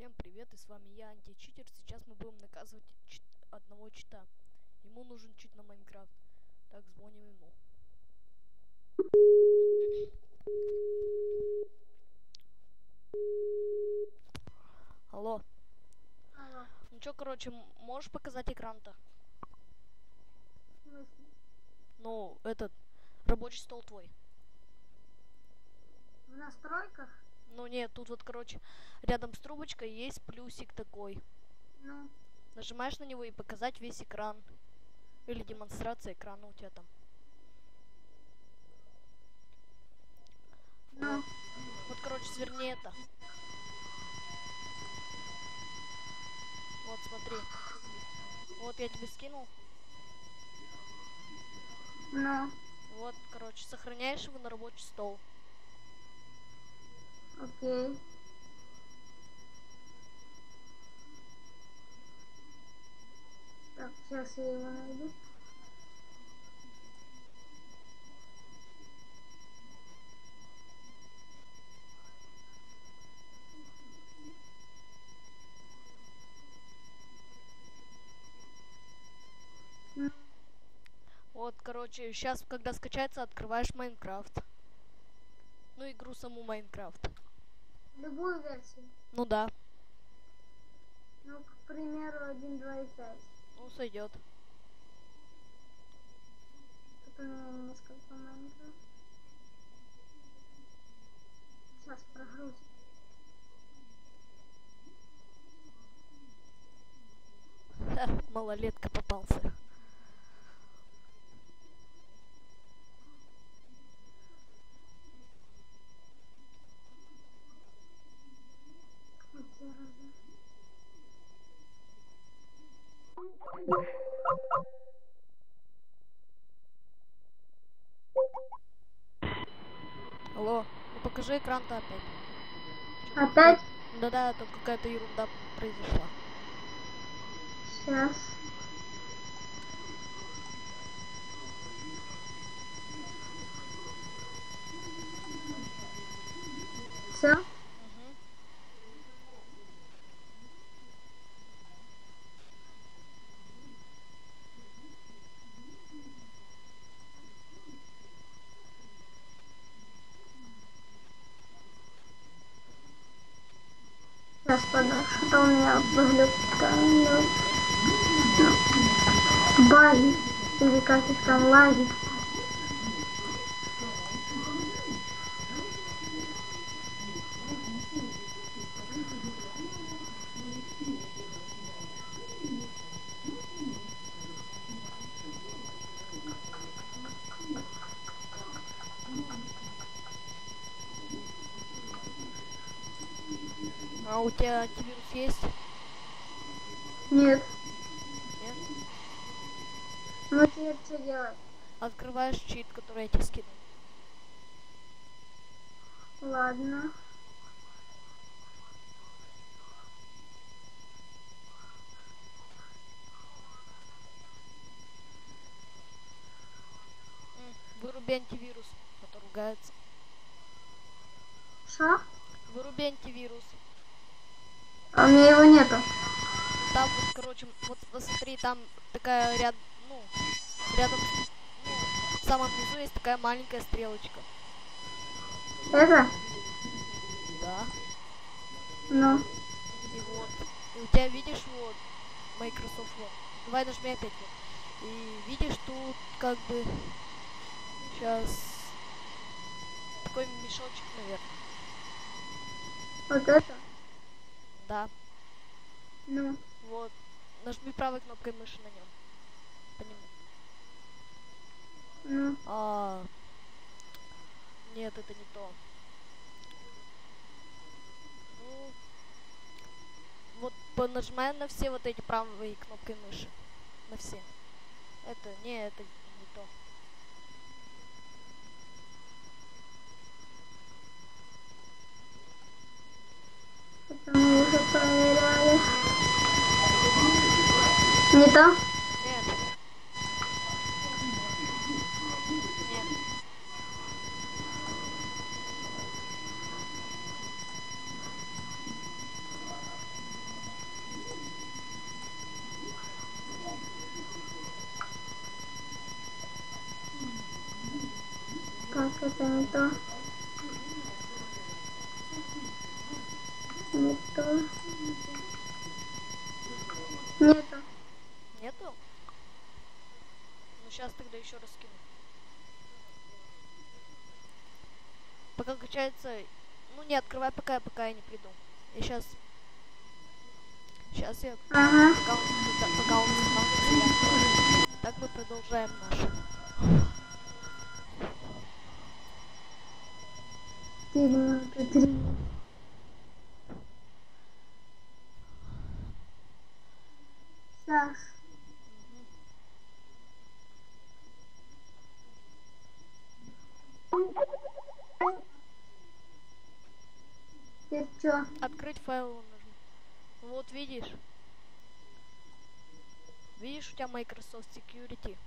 Всем привет, и с вами я, Античитер. Сейчас мы будем наказывать одного чита. Ему нужен чит на Майнкрафт. Так, звоним ему. Алло. Алло. Ну чё, короче, можешь показать экран-то? В смысле? Ну, этот, рабочий стол твой. В настройках? Ну нет, тут вот, короче, рядом с трубочкой есть плюсик такой. Ну. Нажимаешь на него и показать весь экран. Или демонстрация экрана у тебя там. Ну. Вот, короче, сверни это. Вот, смотри. Вот я тебе скинул. Ну. Вот, короче, сохраняешь его на рабочий стол. Окей. Так, сейчас я его найду. Ну. Вот, короче, сейчас, когда скачается, открываешь Майнкрафт. Ну, игру саму Майнкрафт. Любую версию. Ну да. Ну, к примеру, 1.2.5. Ну, сойдет. Тут у меня несколько Майнкрафт. Сейчас прогрузит. Ха, малолетка попался. Окей, разве? Алло, ну покажи экран-то опять. Опять? Да-да, тут какая-то ерунда произошла. Сейчас. Все? Угу. Сейчас подожди. Что у меня выглядит? Баги. Или как их там лаги. А у тебя антивирус есть? Нет. Нет? Ну теперь что делать? Открываешь чит, который я тебе скинул. Ладно. Выруби антивирус, а то ругается. Что? Выруби антивирус. А у меня его нету. Там вот, короче, вот посмотри, там такая рядом, ну, в самом низу есть такая маленькая стрелочка. Это? Да. Ну. И вот. И у тебя, видишь, вот, Microsoft Word. Давай нажми опять вот. И видишь, тут как бы сейчас такой мешочек, наверное. Вот это? Да. Ну. Вот. Нажми правой кнопкой мыши на нем. По нему. Ну. Нет, это не то. Ну, вот нажимаем на все вот эти правой кнопкой мыши. На все. Это не то. Это мы уже проверяли. Не то? Нет. Нет. Так, это не то. Не то. Нету. Нету? Ну сейчас тогда еще раз скину. Пока качается... Ну не открывай пока я не приду. Я сейчас... Сейчас я... Ага. Пока он устанавливается, я... Так мы продолжаем наш. Три. Сейчас. Теперь что? Открыть файл нужно. Вот видишь. Видишь, у тебя Microsoft Security.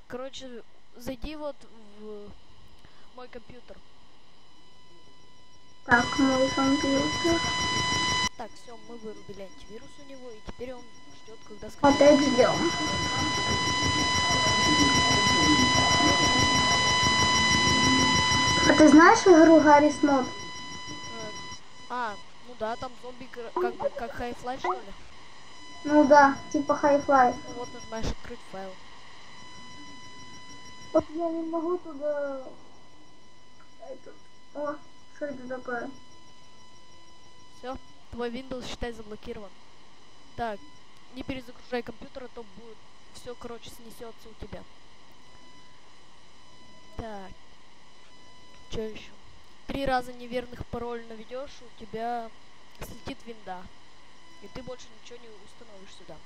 Короче, зайди вот в мой компьютер. Так, мой компьютер. Так, все, мы вырубили антивирус у него, и теперь он ждет, когда скачает. Опять ждем. А ты знаешь игру Гаррис Мод? Ну да, там зомби как бы как Half-Life, что ли? Ну да, типа Half-Life. Ну вот нажимаешь открыть файл. Вот я не могу туда... О, что это такое? Все, твой Windows, считай, заблокирован. Так, не перезагружай компьютер, а то будет все, короче, снесется у тебя. Так, что еще? 3 раза неверных пароль наведешь, у тебя слетит винда. И ты больше ничего не установишь сюда.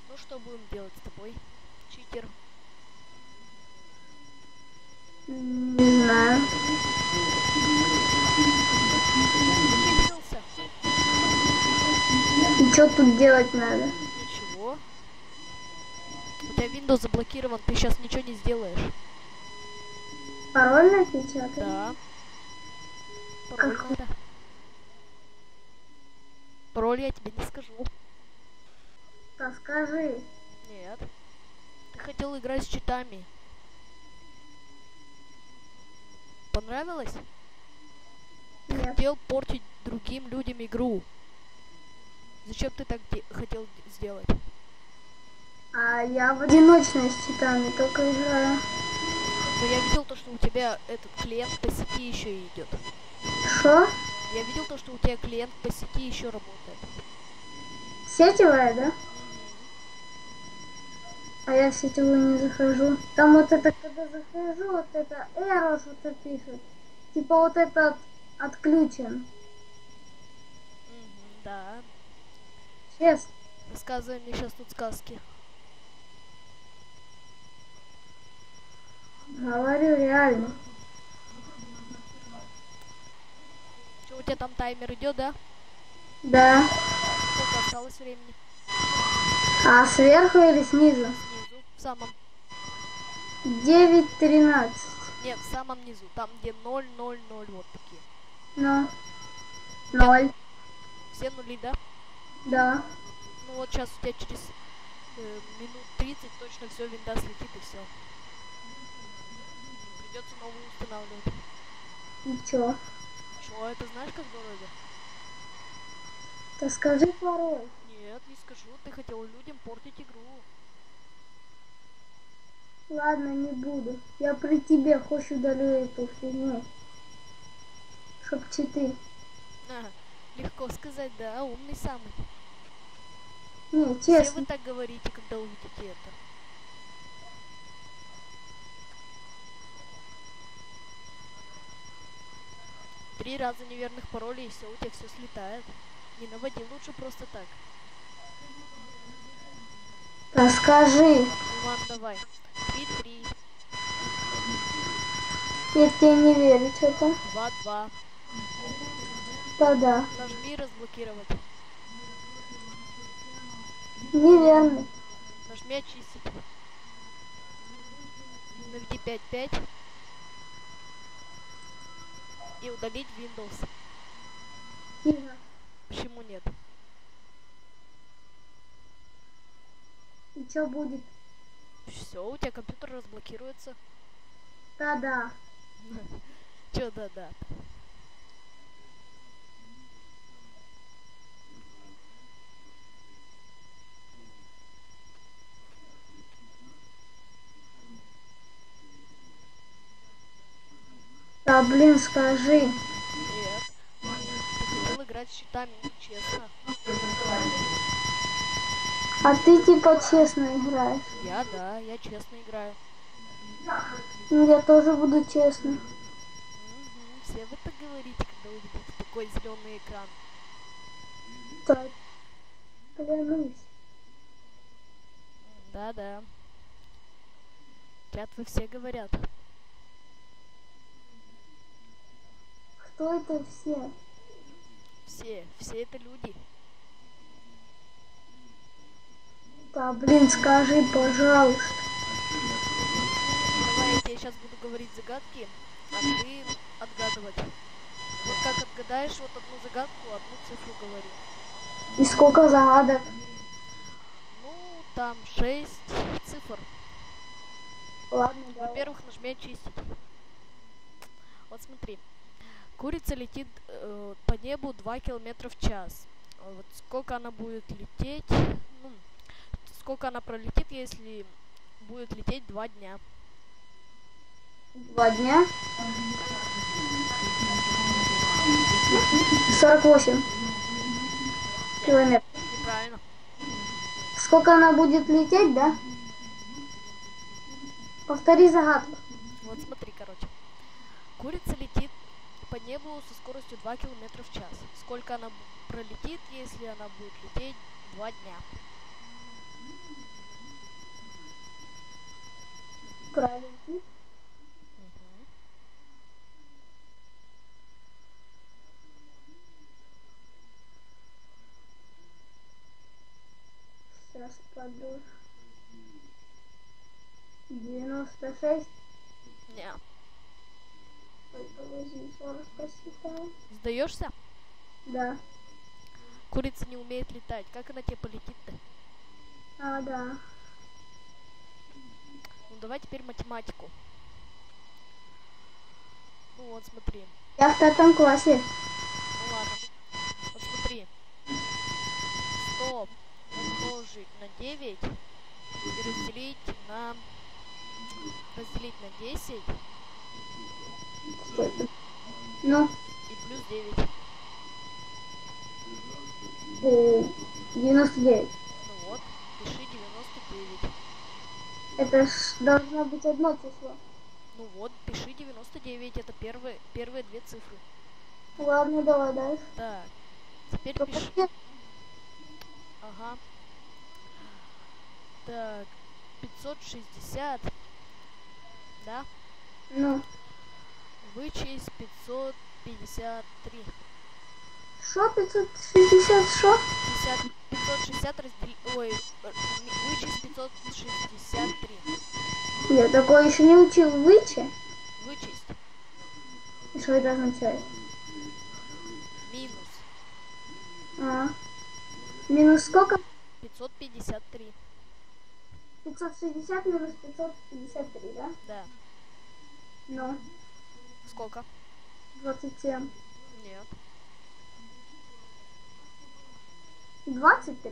Ну что будем делать с тобой, читер? Не знаю. Включился? И что тут делать надо? Ничего. У тебя Windows заблокирован, ты сейчас ничего не сделаешь. Пароль напечатать? Да. Пароль Как? надо. Пароль я тебе не скажу. Да скажи. Нет. Ты хотел играть с читами. Понравилось? Ты Нет. хотел портить другим людям игру. Зачем ты так хотел сделать? А я в одиночной с читами только играю. Но я видел то, что у тебя этот клиент по сети еще идет. Что? Я видел то, что у тебя клиент по сети еще работает. Сетевая, да? А я в сетевую не захожу. Там вот это, когда захожу, вот это error что-то пишет. Типа вот этот отключен. Да. Честно. Рассказывай мне сейчас тут сказки. Говорю реально. Что, у тебя там таймер идет, да? Да. Сколько осталось времени? А сверху или снизу? Снизу. В самом. 9:13. Нет, в самом низу. Там, где 0, 0, 0. Вот такие. Ну. 0. Все нули, да? Да. Ну вот сейчас у тебя через минут 30 точно все, винда слетит и все. Придется новую устанавливать. И чё? Чё, это знаешь, как дорого? Да скажи пароль. Нет, не скажу. Ты хотел людям портить игру. Ладно, не буду. Я при тебе хоть удалю эту фигню. Чтоб читы. Ага, легко сказать, да, умный самый. Не, Все честно. вы так говорите, когда увидите это. Три раза неверных паролей, и все, у тебя все слетает. Не наводи, лучше просто так. Да скажи. Ну ладно, давай. 3-3, Я тебе не верю, что-то. 2-2. Да-да. Нажми разблокировать. Неверно. Нажми очистить. Наведи 5-5. И удалить Windows. Тихо. Почему нет? И что будет? Все, у тебя компьютер разблокируется. Да-да. Чё да-да? Да, блин, скажи. Нет. Ты хотел играть с щитами, честно. А ты типа честно играешь. Да, я честно играю. Ну, я тоже буду честно. Угу, все вы так говорите, когда увидите такой зеленый экран. Так, клянусь. Да. Клятвы все говорят. Кто это все? Все это люди. Да, блин, скажи, пожалуйста. Давай я тебе сейчас буду говорить загадки, а ты отгадывать. Вот как отгадаешь вот одну загадку, одну цифру говорю. И сколько загадок? Ну, там 6 цифр. Ладно, давай. Во-первых, нажми очистить. Вот смотри. Курица летит по небу 2 километра в час. Вот сколько она будет лететь? Ну, сколько она пролетит, если будет лететь 2 дня? 2 дня. 48 километров. Неправильно. Сколько она будет лететь, да? Повтори загадку. Вот смотри, короче. Курица летит по небу со скоростью 2 километра в час. Сколько она пролетит, если она будет лететь 2 дня? Пролетит. Мгм. Сейчас подумаю. 96. Не. Ой, подожди, еще раз посчитаю. Сдаешься? Да. Курица не умеет летать. Как она тебе полетит-то? А, да. Ну давай теперь математику. Ну вот смотри. Я в 5 классе. Ну ладно. Вот смотри. 100 умножить на 9 и разделить на 10 Стой. Ну, и плюс 9. 99. Ну вот, пиши 99. Это ж должно быть одно число. Ну вот, пиши 99. Это первые две цифры. Ладно, давай дальше. Так, теперь Только пиши. где? Ага. Так, 560. Да? Ну, Вычесть 553. что 560, что? 560 раздели... Ой, вычесть 563. Я такое еще не учил. Вычи. Вычесть. И что это означает? Минус А. Минус сколько? 553. 560 минус 553, да? Да. Ну, Сколько? 27. Нет. 23.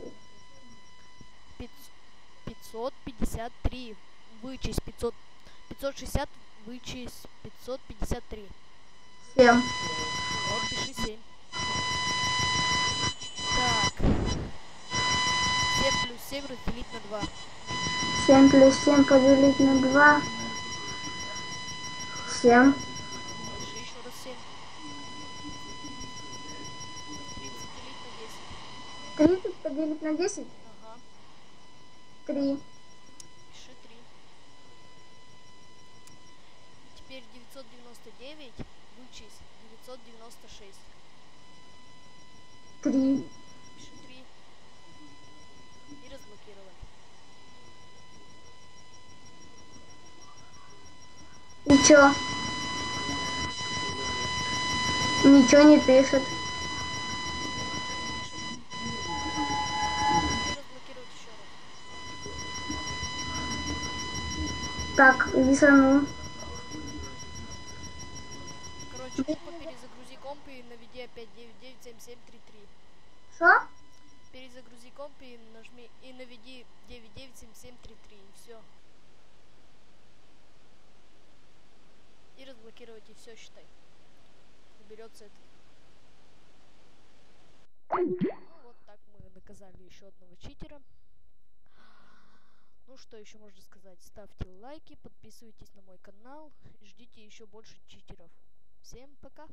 553. Вычесть 560 вычесть 553. 7. Вот, пиши 7. Так. 7 плюс 7 разделить на 2. 7 плюс 7 поделить на 2. 7. Пиши еще раз 7. 30 делить на 10. 30 поделить на 10. Ага. 3. Пиши 3. Теперь 999 вычесть 996. 3. Пиши 3. И разблокировать. И чё? Ничего не пишет. И разблокировать еще раз. Так, висанул. Короче, тупо перезагрузи комп и наведи опять 997733. Что? Перезагрузи комп и нажми и наведи 997733 и все. И разблокировать и все, считай. Уберется это. Вот так мы наказали еще одного читера. Ну что еще можно сказать? Ставьте лайки, подписывайтесь на мой канал и ждите еще больше читеров. Всем пока!